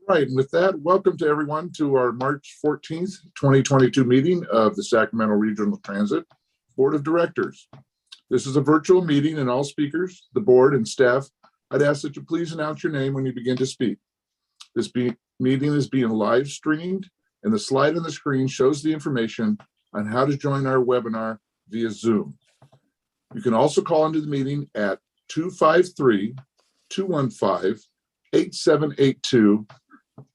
Right, and with that, welcome to everyone to our March 14th, 2022 meeting of the Sacramento Regional Transit Board of Directors. This is a virtual meeting, and all speakers, the board, and staff, I'd ask that you please announce your name when you begin to speak. This meeting is being live streamed, and the slide on the screen shows the information on how to join our webinar via Zoom. You can also call into the meeting at 253-215-8782,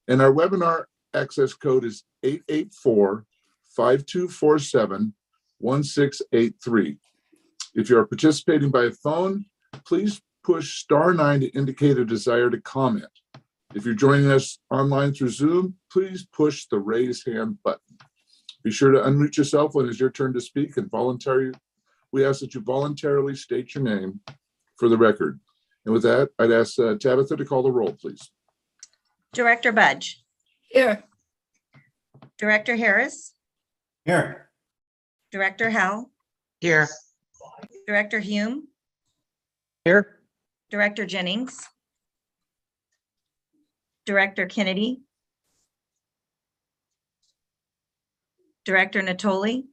and our webinar access code is 884-5247-1683. If you are participating by phone, please push *9 to indicate a desire to comment. If you're joining us online through Zoom, please push the raise hand button. Be sure to unmute yourself when it's your turn to speak, and we ask that you voluntarily state your name for the record. And with that, I'd ask Tabitha to call the roll, please. Director Budge. Here. Director Harris. Here. Director Howell. Here. Director Hume. Here. Director Jennings. Director Kennedy. Director Natoli.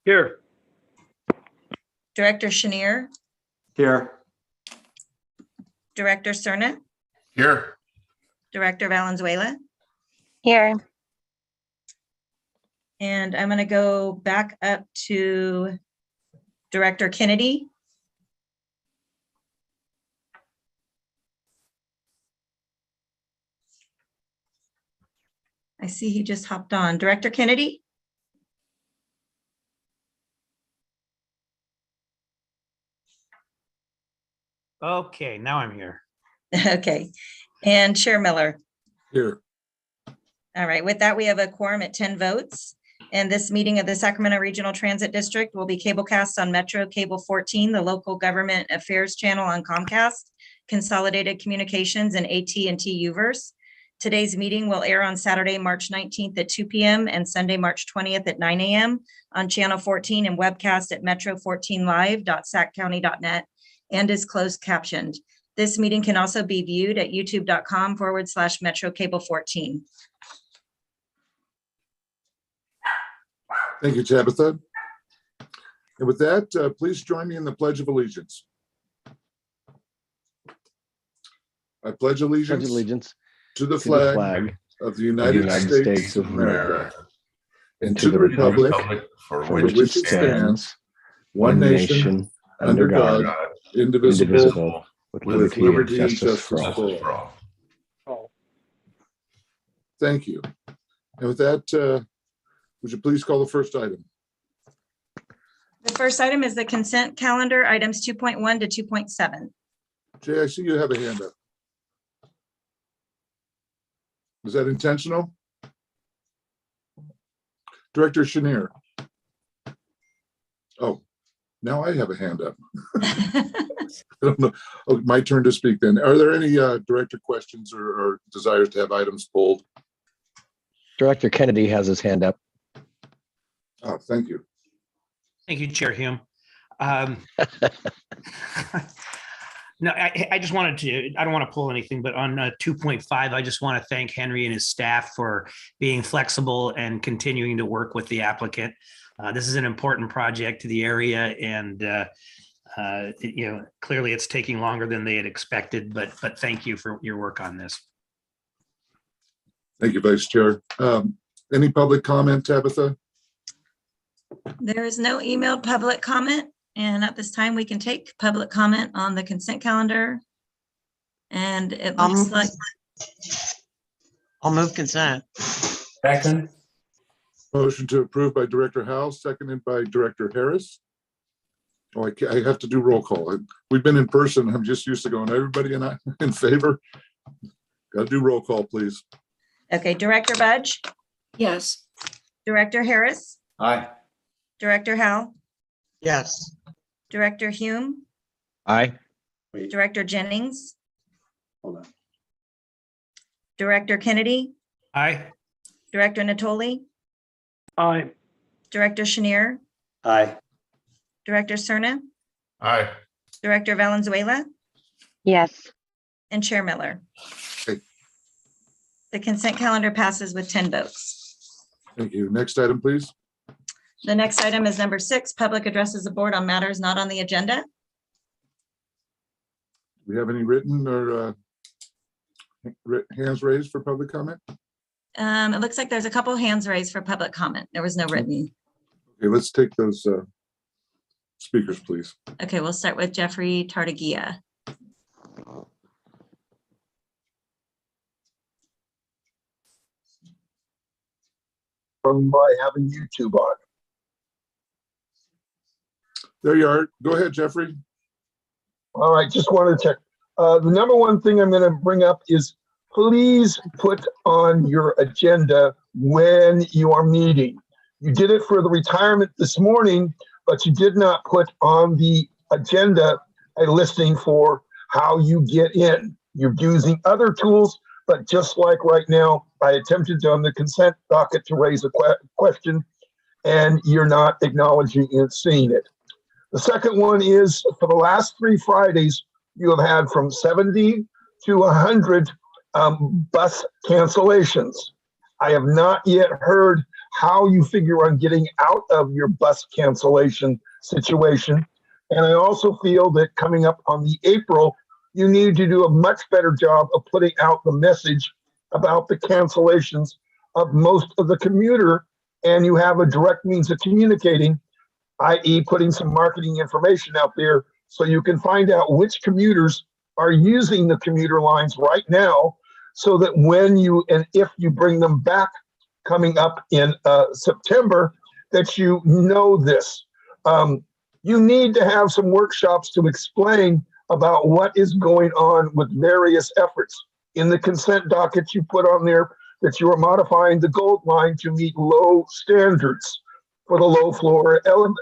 Here. Director Chenier. Here. Director Cerna. Here. Director Valenzuela. Here. And I'm going to go back up to Director Kennedy. I see he just hopped on. Director Kennedy? Okay, now I'm here. Okay. And Chair Miller? Here. All right, with that, we have a quorum at 10 votes. And this meeting of the Sacramento Regional Transit District will be cablecast on Metro Cable 14, the local government affairs channel on Comcast, Consolidated Communications, and AT&T Uverse. Today's meeting will air on Saturday, March 19th at 2 p.m. and Sunday, March 20th at 9 a.m. on Channel 14 and webcast at metro14live.saccounty.net and is closed captioned. This meeting can also be viewed at youtube.com/Metro Cable 14. Thank you, Tabitha. And with that, please join me in the Pledge of Allegiance. I pledge allegiance to the flag of the United States of America and to the republic for which it stands, one nation, under God, indivisible, with liberty and justice for all. Thank you. And with that, would you please call the first item? The first item is the consent calendar, items 2.1 to 2.7. Jay, I see you have a hand up. Is that intentional? Director Chenier. Oh, now I have a hand up. I don't know. Oh, my turn to speak then. Are there any director questions or desires to have items pulled? Director Kennedy has his hand up. Oh, thank you. Thank you, Chair Hume. No, I just wanted to, I don't want to pull anything, but on 2.5, I just want to thank Henry and his staff for being flexible and continuing to work with the applicant. This is an important project to the area, and clearly it's taking longer than they had expected, but thank you for your work on this. Thank you, Vice Chair. Any public comment, Tabitha? There is no emailed public comment, and at this time we can take public comment on the consent calendar. And it looks like I'll move consent. Second. Motion to approve by Director Howell, seconded by Director Harris. Oh, I have to do roll call. We've been in person. I'm just used to going, everybody in favor? Got to do roll call, please. okay, Director Budge, Yes. Director Harris, Aye. Director Howell, Yes. Director Hume, Aye. Director Jennings, Hold on. Director Kennedy, Aye. Director Natoli, Aye. Director Chenier, Aye. Director Cerna, Aye. Director Valenzuela, Yes. and Chair Miller. The consent calendar passes with 10 votes. Thank you. Next item, please. The next item is number 6, public addresses the board on matters not on the agenda. Do we have any written or hands raised for public comment? It looks like there's a couple hands raised for public comment. There was no written. Okay, let's take those speakers, please. Okay, we'll start with Jeffrey Tartagia. From by having YouTube on. There you are. Go ahead, Jeffrey. All right, just wanted to check. The number one thing I'm going to bring up is please put on your agenda when you are meeting. You did it for the retirement this morning, but you did not put on the agenda a listing for how you get in. You're using other tools, but just like right now, I attempted on the consent docket to raise a question, and you're not acknowledging and seeing it. The second one is for the last 3 Fridays, you have had from 70 to 100 bus cancellations. I have not yet heard how you figure on getting out of your bus cancellation situation. And I also feel that coming up on the April, you need to do a much better job of putting out the message about the cancellations of most of the commuter, and you have a direct means of communicating, i.e. putting some marketing information out there so you can find out which commuters are using the commuter lines right now, so that when you and if you bring them back coming up in September, that you know this. You need to have some workshops to explain about what is going on with various efforts. In the consent docket, you put on there that you are modifying the gold line to meet low standards for the low floor element.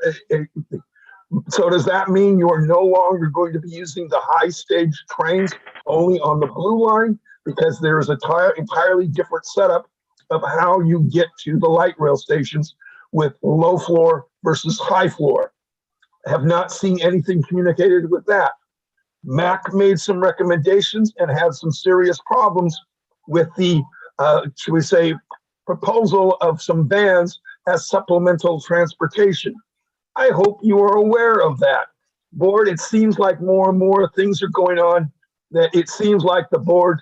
So does that mean you are no longer going to be using the high stage trains only on the blue line? Because there is an entirely different setup of how you get to the light rail stations with low floor versus high floor. I have not seen anything communicated with that. MAC made some recommendations and had some serious problems with the, should we say, proposal of some vans as supplemental transportation. I hope you are aware of that. Board, it seems like more and more things are going on that it seems like the board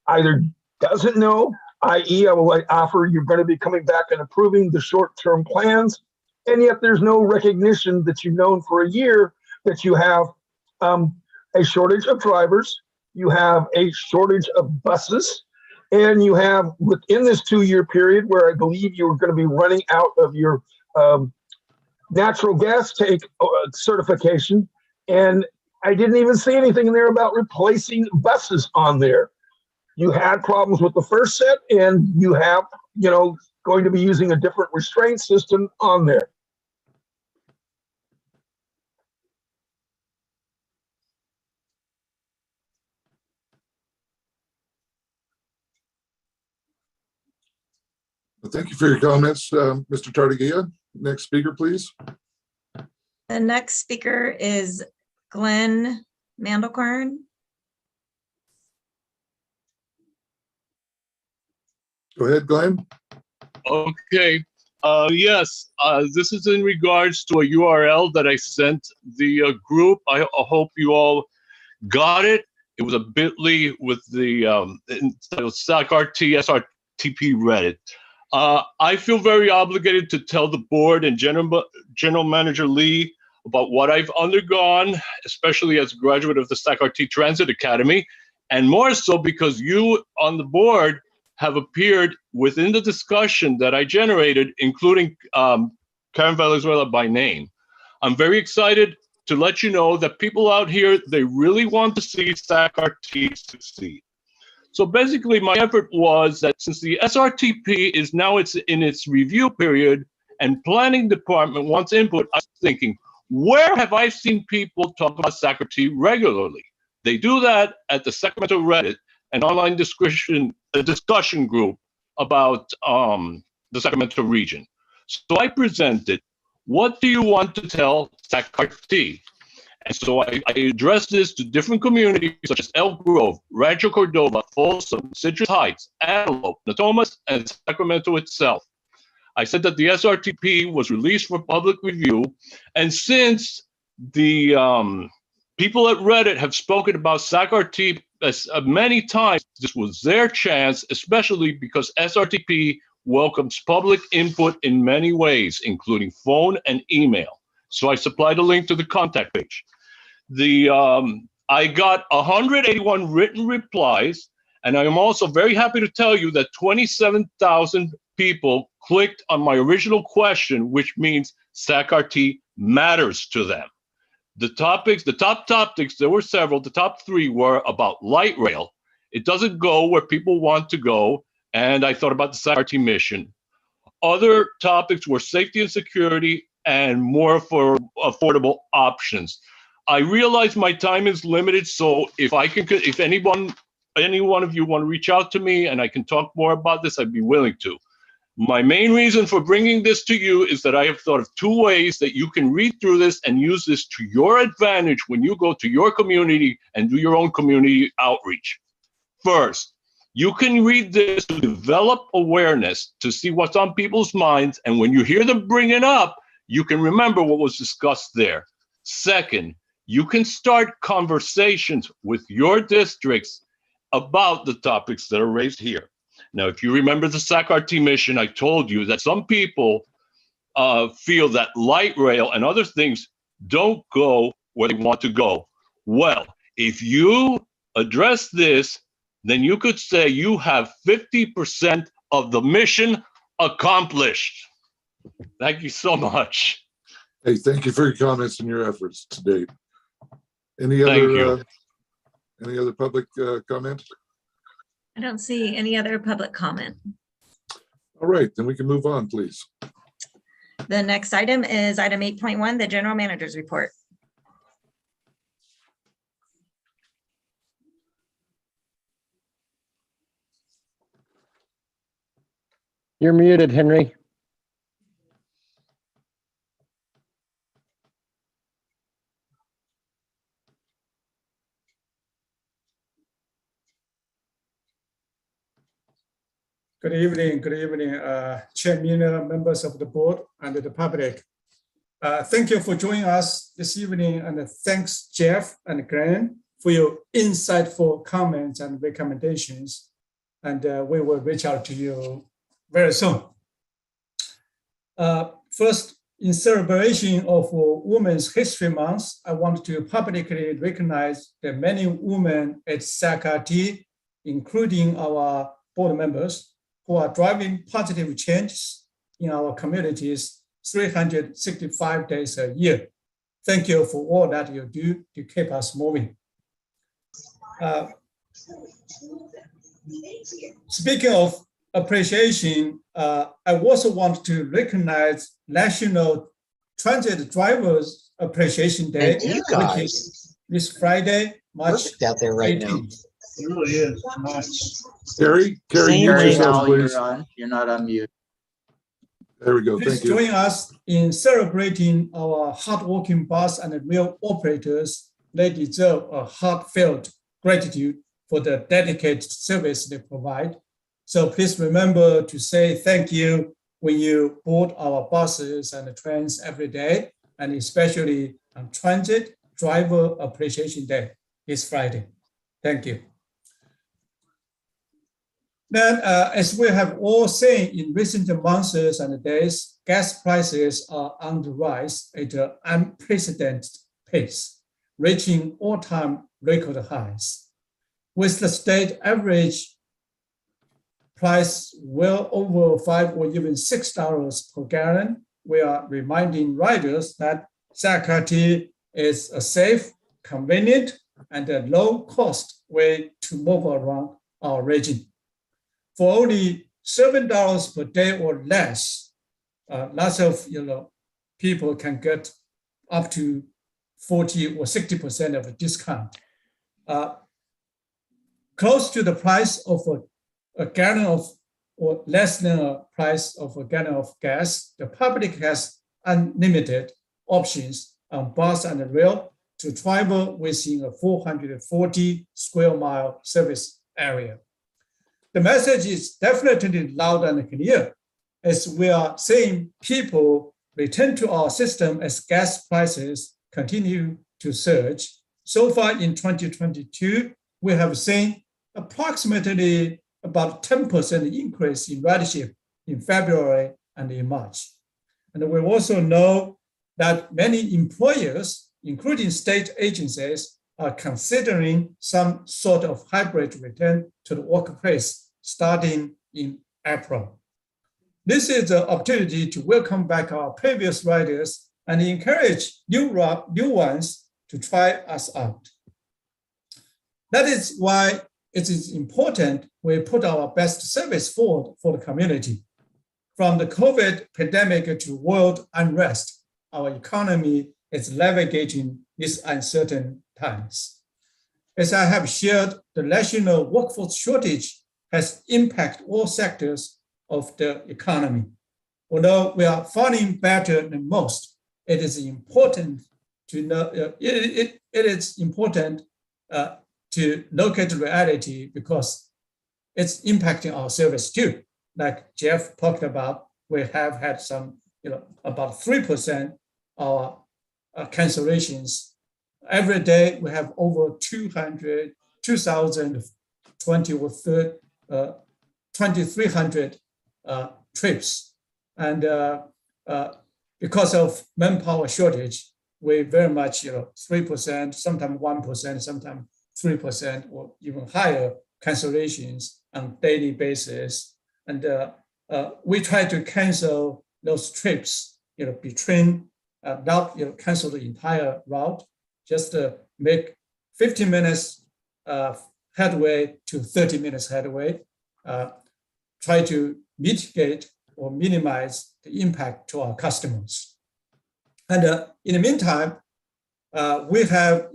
either doesn't know, i.e. I will offer you're going to be coming back and approving the short-term plans, and yet there's no recognition that you've known for a year that you have a shortage of drivers, you have a shortage of buses, and you have within this 2-year period where I believe you're going to be running out of your natural gas tank certification, and I didn't even see anything in there about replacing buses on there. You had problems with the first set, and you have, going to be using a different restraint system on there. Well, thank you for your comments, Mr. Tartagia. Next speaker, please. The next speaker is Glenn Mandelkorn. Go ahead, Glenn. Okay. Yes, this is in regards to a URL that I sent the group. I hope you all got it. It was a bit.ly with the SacRT SRTP Reddit. I feel very obligated to tell the board and General Manager Lee about what I've undergone, especially as a graduate of the SacRT Transit Academy, and more so because you on the board have appeared within the discussion that I generated, including Karen Valenzuela by name. I'm very excited to let you know that people out here, they really want to see SacRT succeed. So basically, my effort was that since the SRTP is now in its review period and planning department wants input, I was thinking, where have I seen people talk about SacRT regularly? They do that at the Sacramento Reddit, an online discussion group about the Sacramento region. So I presented, what do you want to tell SacRT? And so I addressed this to different communities such as Elk Grove, Rancho Cordova, Folsom, Citrus Heights, Antelope, Natomas, and Sacramento itself. I said that the SRTP was released for public review. And since the people at Reddit have spoken about SacRT many times, this was their chance, especially because SRTP welcomes public input in many ways, including phone and email. So I supplied a link to the contact page. I got 181 written replies, and I am also very happy to tell you that 27,000 people clicked on my original question, which means SacRT matters to them. The top topics, there were several. The top three were about light rail. It doesn't go where people want to go, and I thought about the SacRT mission. Other topics were safety and security and more for affordable options. I realize my time is limited, so if any one of you want to reach out to me and I can talk more about this, I'd be willing to. My main reason for bringing this to you is that I have thought of two ways that you can read through this and use this to your advantage when you go to your community and do your own community outreach. First, you can read this to develop awareness, to see what's on people's minds, and when you hear them bring it up, you can remember what was discussed there. Second, you can start conversations with your districts about the topics that are raised here. Now, if you remember the SacRT mission, I told you that some people feel that light rail and other things don't go where they want to go. Well, if you address this, then you could say you have 50% of the mission accomplished. Thank you so much. Hey, thank you for your comments and your efforts to date. Any Thank you. other public comment? I don't see any other public comment. All right, then we can move on, please. The next item is item 8.1, the general manager's report. You're muted, Henry. Good evening, Chairman, members of the board, and the public. Thank you for joining us this evening, and thanks Jeff and Glenn for your insightful comments and recommendations. And we will reach out to you very soon. First, in celebration of Women's History Month, I want to publicly recognize the many women at SacRT, including our board members, who are driving positive changes in our communities 365 days a year. Thank you for all that you do to keep us moving. Speaking of appreciation, I also want to recognize National Transit Drivers Appreciation Day, which is this Friday, March Out there right now. 18th. It really is nice. Carrie, Saying mute right yourself, now please. you're not on mute. There we go. Please Thank you. join us in celebrating our hardworking bus and rail operators. They deserve a heartfelt gratitude for the dedicated service they provide. So please remember to say thank you when you board our buses and trains every day, and especially on Transit Driver Appreciation Day this Friday. Thank you. Then, as we have all seen in recent months and days, gas prices are on the rise at an unprecedented pace, reaching all-time record highs. With the state average price well over $5 or even $6 per gallon, we are reminding riders that SacRT is a safe, convenient, and a low-cost way to move around our region. For only $7 per day or less, lots of people can get up to 40 or 60% of a discount. Close to the price of a gallon of, or less than a price of a gallon of gas, the public has unlimited options on bus and rail to travel within a 440 square mile service area. The message is definitely loud and clear, as we are seeing people return to our system as gas prices continue to surge. So far in 2022, we have seen approximately about 10% increase in ridership in February and in March. And we also know that many employers, including state agencies, are considering some sort of hybrid return to the workplace starting in April. This is an opportunity to welcome back our previous riders and encourage new ones to try us out. That is why it is important we put our best service forward for the community. From the COVID pandemic to world unrest, our economy is navigating these uncertain times. As I have shared, the national workforce shortage has impacted all sectors of the economy. Although we are faring better than most, it is important to know it is important to look at the reality because it's impacting our service too. Like Jeff talked about, we have had some, about 3% our cancellations. Every day we have over 2,300 trips. And because of manpower shortage, we very much, 3%, sometimes 1%, sometimes 3% or even higher cancellations on daily basis. And we try to cancel those trips, between, not cancel the entire route, just make 15 minutes headway to 30 minutes headway, try to mitigate or minimize the impact to our customers. And in the meantime, we have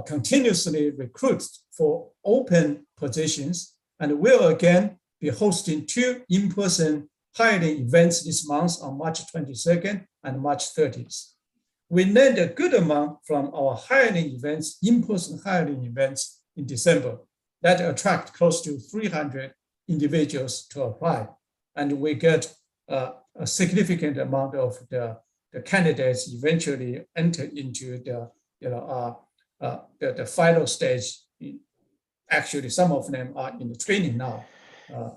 continuously recruited for open positions, and will again be hosting 2 in-person hiring events this month on March 22nd and March 30th. We learned a good amount from our hiring events, in-person hiring events in December that attract close to 300 individuals to apply. And we get a significant amount of the candidates eventually enter into the final stage. Actually, some of them are in the training now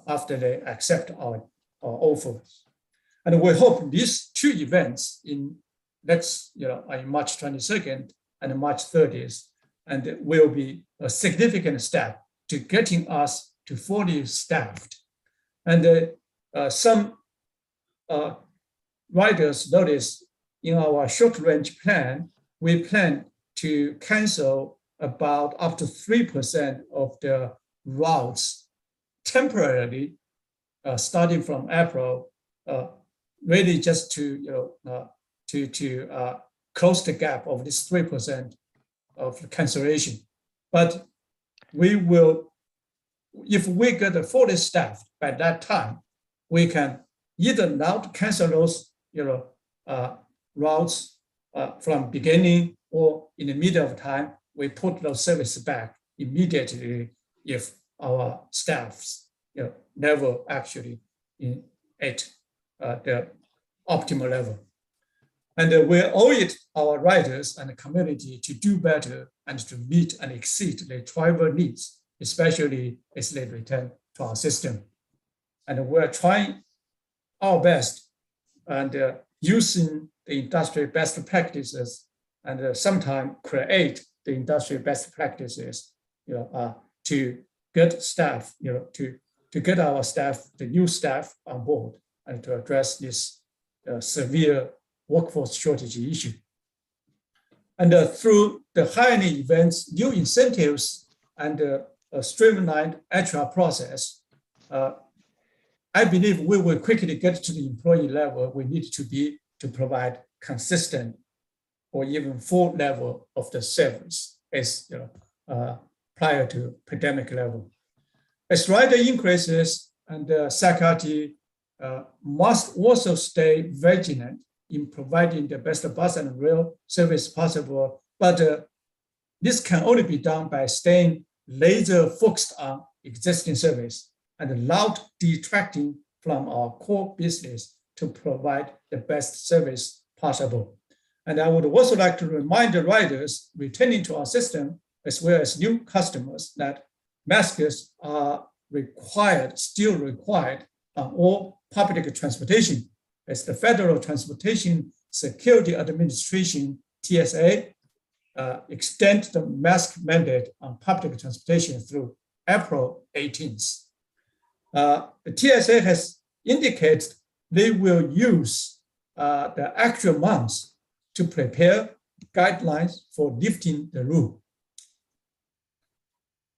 after they accept our offers. And we hope these 2 events in March 22nd and March 30th, and will be a significant step to getting us to fully staffed. And some riders notice in our short range plan, we plan to cancel about up to 3% of the routes temporarily, starting from April, really just to close the gap of this 3% of cancellation. But we will, if we get fully staffed by that time, we can either not cancel those routes from beginning, or in the middle of time, we put those services back immediately if our staffs never actually at the optimal level. And we owe it our riders and the community to do better and to meet and exceed the driver needs, especially as they return to our system. And we're trying our best and using the industry best practices and sometimes create the industry best practices, to get staff, to get our staff, the new staff on board, and to address this severe workforce shortage issue. And through the hiring events, new incentives, and a streamlined HR process, I believe we will quickly get to the employee level we need to be to provide consistent or even full level of the service as prior to pandemic level. As rider increases, and SacRT must also stay vigilant in providing the best bus and rail service possible, but This can only be done by staying laser focused on existing service and without detracting from our core business to provide the best service possible. And I would also like to remind the riders returning to our system, as well as new customers, that masks are still required on all public transportation, as the Federal Transportation Security Administration, TSA, extend the mask mandate on public transportation through April 18th. The TSA has indicated they will use the actual months to prepare guidelines for lifting the rule.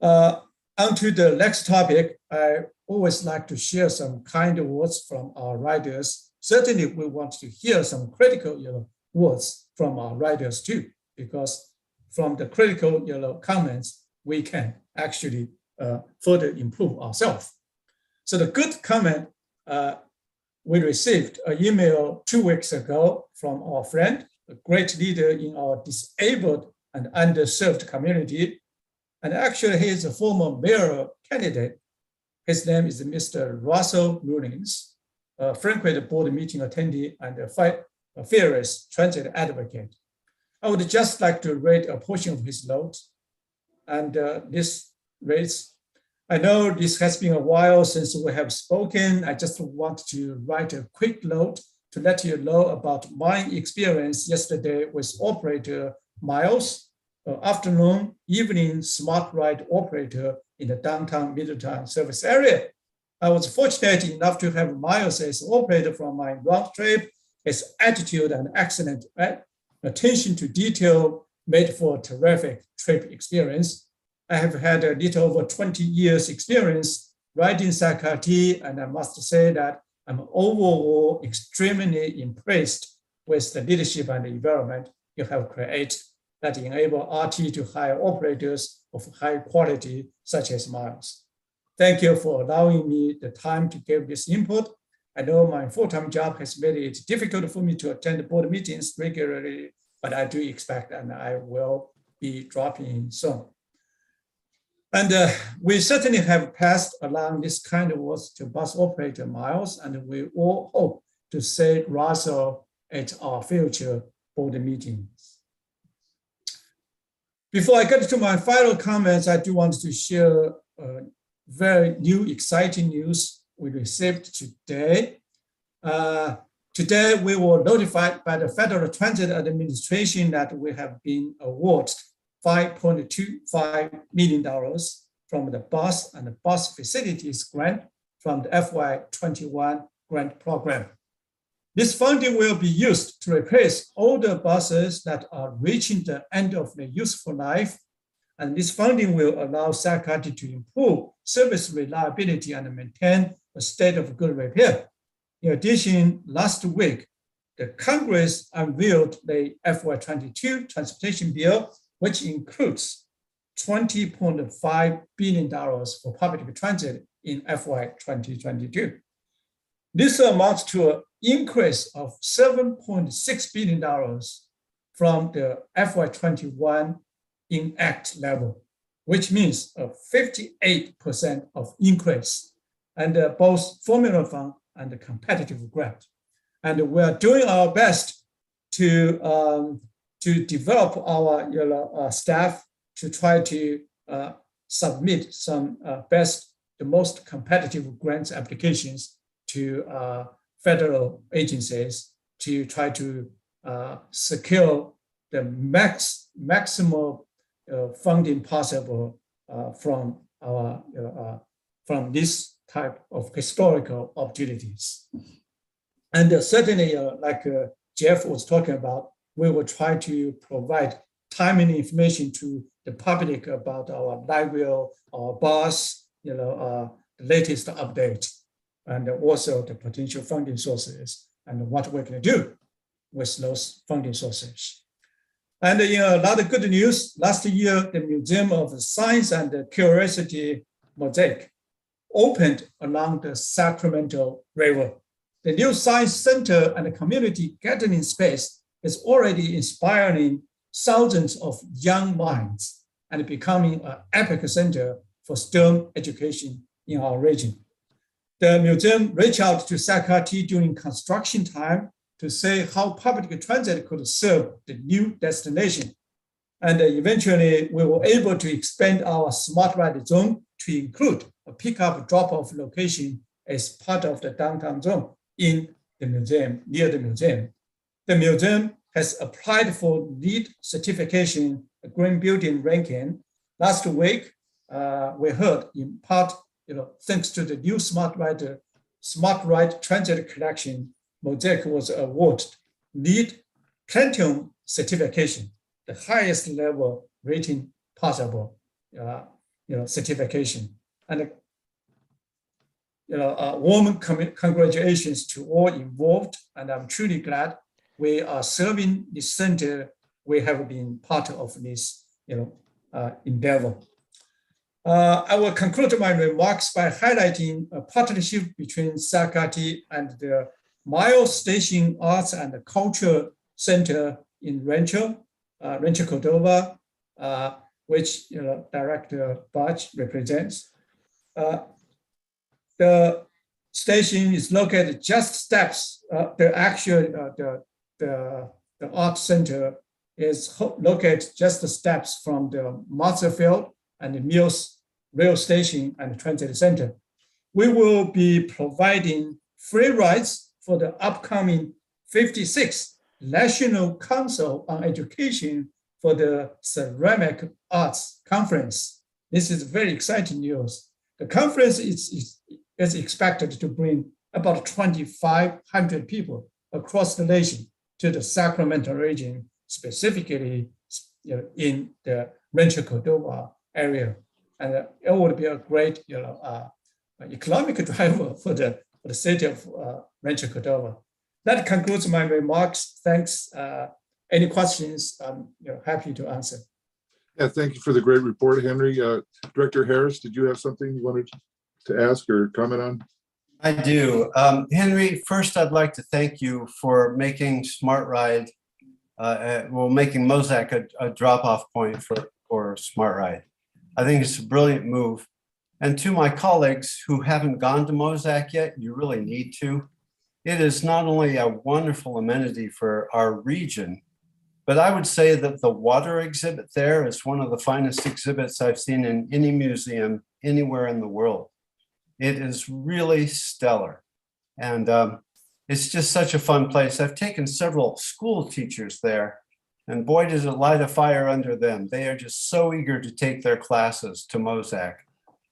Onto the next topic, I always like to share some kind words from our riders. Certainly, we want to hear some critical words from our riders too, because from the critical comments, we can actually further improve ourselves. So the good comment, we received an email 2 weeks ago from our friend, a great leader in our disabled and underserved community. And actually, he is a former mayor candidate. His name is Mr. Russell Mullins, a frequent board meeting attendee and a fearless transit advocate. I would just like to read a portion of his note. And this reads, I know this has been a while since we have spoken. I just want to write a quick note to let you know about my experience yesterday with operator Miles, afternoon, evening smart ride operator in the downtown Middletown service area. I was fortunate enough to have Miles as operator from my round trip. His attitude and excellent attention to detail made for a terrific trip experience. I have had a little over 20 years experience riding SacRT, and I must say that I'm overall extremely impressed with the leadership and the environment you have created that enable RT to hire operators of high quality, such as Miles. Thank you for allowing me the time to give this input. I know my full-time job has made it difficult for me to attend board meetings regularly, but I do expect and I will be dropping in soon. And we certainly have passed along this kind of words to bus operator Miles, and we all hope to see Russell at our future board meetings. Before I get to my final comments, I do want to share very new, exciting news we received today. Today, we were notified by the Federal Transit Administration that we have been awarded $5.25 million from the bus and the bus facilities grant from the FY21 grant program. This funding will be used to replace older buses that are reaching the end of their useful life. And this funding will allow SacRT to improve service reliability and maintain a state of good repair. In addition, last week, the Congress unveiled the FY22 transportation bill, which includes $20.5 billion for public transit in FY 2022. This amounts to an increase of $7.6 billion from the FY21 in-act level, which means a 58% of increase, and both formula fund and the competitive grant. And we are doing our best to develop our staff to try to submit some the most competitive grants applications to federal agencies to try to secure the maximum funding possible from this type of historical opportunities. And certainly, like Jeff was talking about, we will try to provide timely information to the public about our light rail, our bus, the latest update, and also the potential funding sources and what we're going to do with those funding sources. And a lot of good news. Last year, the Museum of Science and Curiosity MOSAC opened along the Sacramento River. The new science center and the community gathering space is already inspiring thousands of young minds and becoming an epic center for STEM education in our region. The museum reached out to SacRT during construction time to say how public transit could serve the new destination. And eventually, we were able to expand our smart ride zone to include a pickup drop-off location as part of the downtown zone in the museum, near the museum. The museum has applied for LEED certification, a green building ranking. Last week, we heard in part, thanks to the new smart ride transit collection, MOSAC was awarded LEED Platinum certification, the highest level rating possible, certification. And warm congratulations to all involved, and I'm truly glad we are serving the center. We have been part of this, endeavor. I will conclude my remarks by highlighting a partnership between SacRT and the Miles Station Arts and Culture Center in Rancho Cordova, which Director Budge represents. The station is located just steps. The art center is located just steps from the Martha Field and the Mills Rail Station and Transit Center. We will be providing free rides for the upcoming 56th National Council on Education for the Ceramic Arts Conference. This is very exciting news. The conference is expected to bring about 2,500 people across the nation to the Sacramento region, specifically in the Rancho Cordova area. And it would be a great economic driver for the city of Rancho Cordova. That concludes my remarks. Thanks. Any questions, I'm happy to answer. Yeah, thank you for the great report, Henry. Director Harris, did you have something you wanted to ask or comment on? I do. Henry, first I'd like to thank you for making Smart Ride, making MOSAC a drop-off point for Smart Ride. I think it's a brilliant move. And to my colleagues who haven't gone to MOSAC yet, you really need to. It is not only a wonderful amenity for our region, but I would say that the water exhibit there is one of the finest exhibits I've seen in any museum anywhere in the world. It is really stellar. And it's just such a fun place. I've taken several school teachers there, and boy, does it light a fire under them. They are just so eager to take their classes to MOSAC.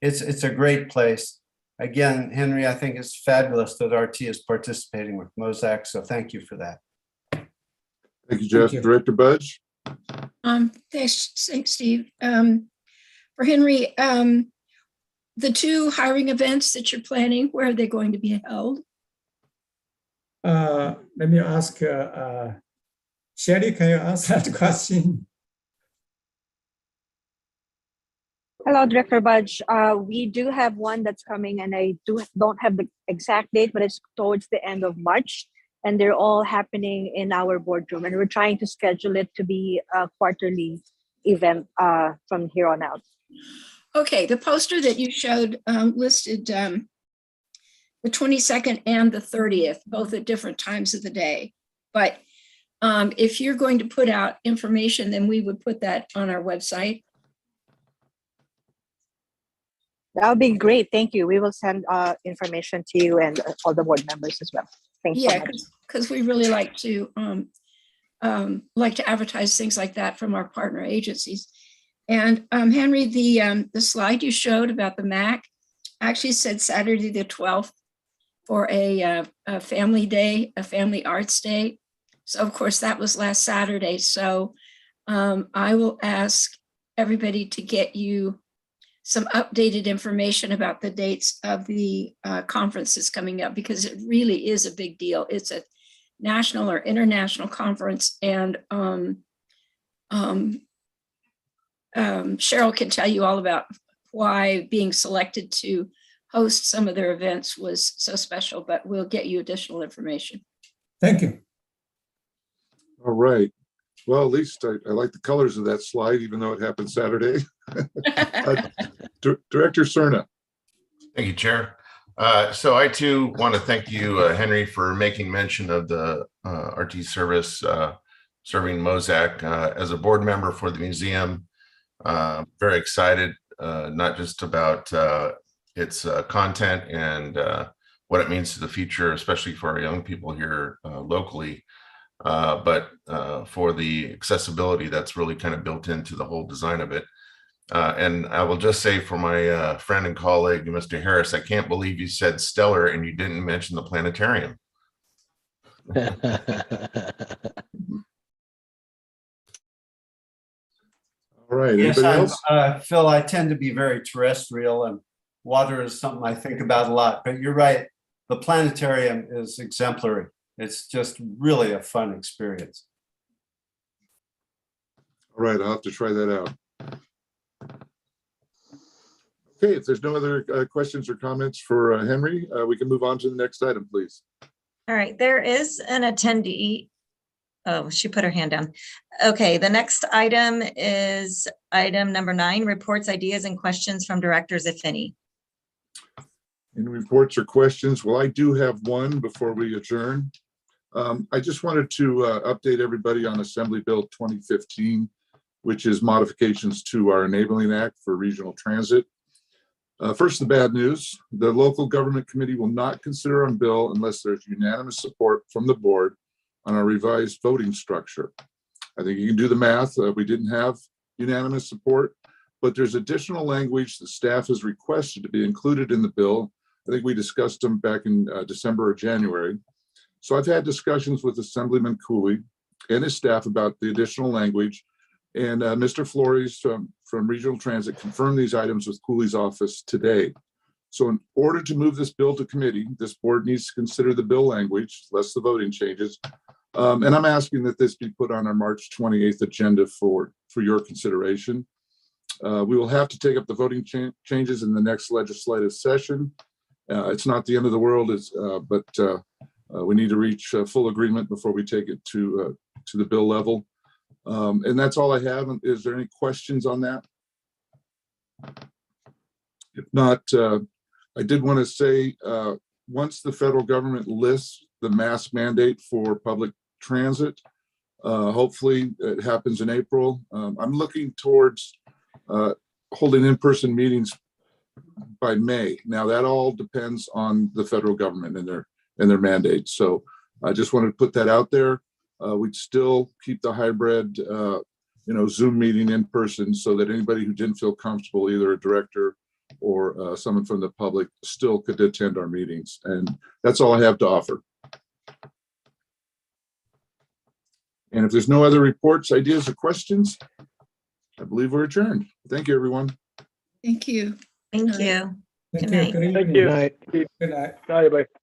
It's a great place. Again, Henry, I think it's fabulous that RT is participating with MOSAC, so thank you for that. Thank you, Jeff. Thank you. Director Budge? Thanks, Steve. For Henry, the two hiring events that you're planning, where are they going to be held? Let me ask Sherry, can you answer that question? Hello, Director Budge. We do have one that's coming, and I don't have the exact date, but it's towards the end of March, and they're all happening in our boardroom, and we're trying to schedule it to be a quarterly event from here on out. Okay, the poster that you showed listed the 22nd and the 30th, both at different times of the day. But if you're going to put out information, then we would put that on our website. That would be great. Thank you. We will send information to you and all the board members as well. Thanks so much. Because we really like to advertise things like that from our partner agencies. And Henry, the slide you showed about the MAC actually said Saturday the 12th for a family day, a family arts day. So of course that was last Saturday. So I will ask everybody to get you some updated information about the dates of the conferences coming up, because it really is a big deal. It's a national or international conference, and Cheryl can tell you all about why being selected to host some of their events was so special, but we'll get you additional information. Thank you. All right. Well, at least I like the colors of that slide, even though it happened Saturday. Director Cerna. Thank you, Chair. So I too want to thank you, Henry, for making mention of the RT service serving MOSAC. As a board member for the museum, very excited, not just about its content and what it means to the future, especially for our young people here locally, but for the accessibility that's really kind of built into the whole design of it. And I will just say for my friend and colleague, Mr. Harris, I can't believe you said stellar and you didn't mention the planetarium. All right, Yes, anybody else? Phil, I tend to be very terrestrial and water is something I think about a lot, but you're right. The planetarium is exemplary. It's just really a fun experience. All right, I'll have to try that out. Okay, if there's no other questions or comments for Henry, we can move on to the next item, please. All right, there is an attendee. Oh, she put her hand down. Okay, the next item is item number 9, reports, ideas, and questions from directors, if any. Any reports or questions? Well, I do have one before we adjourn. I just wanted to update everybody on Assembly Bill 2015, which is modifications to our Enabling Act for regional transit. First, the bad news. The local government committee will not consider a bill unless there's unanimous support from the board on a revised voting structure. I think you can do the math. We didn't have unanimous support, but there's additional language the staff has requested to be included in the bill. I think we discussed them back in December or January. So I've had discussions with Assemblyman Cooley and his staff about the additional language. And Mr. Flores from Regional Transit confirmed these items with Cooley's office today. So in order to move this bill to committee, this board needs to consider the bill language, less the voting changes. And I'm asking that this be put on our March 28th agenda for your consideration. We will have to take up the voting changes in the next legislative session. It's not the end of the world, but we need to reach full agreement before we take it to the bill level. And that's all I have. Is there any questions on that? If not, I did want to say, once the federal government lists the mask mandate for public transit, hopefully it happens in April. I'm looking towards holding in-person meetings by May. Now that all depends on the federal government and their mandates. So I just wanted to put that out there. We'd still keep the hybrid, Zoom meeting in person so that anybody who didn't feel comfortable, either a director or someone from the public, still could attend our meetings. And that's all I have to offer. And if there's no other reports, ideas, or questions, I believe we're adjourned. Thank you, everyone. Thank you. Thank you. Thank Good you. night. Good Thank evening. you. Good night. Bye, everybody.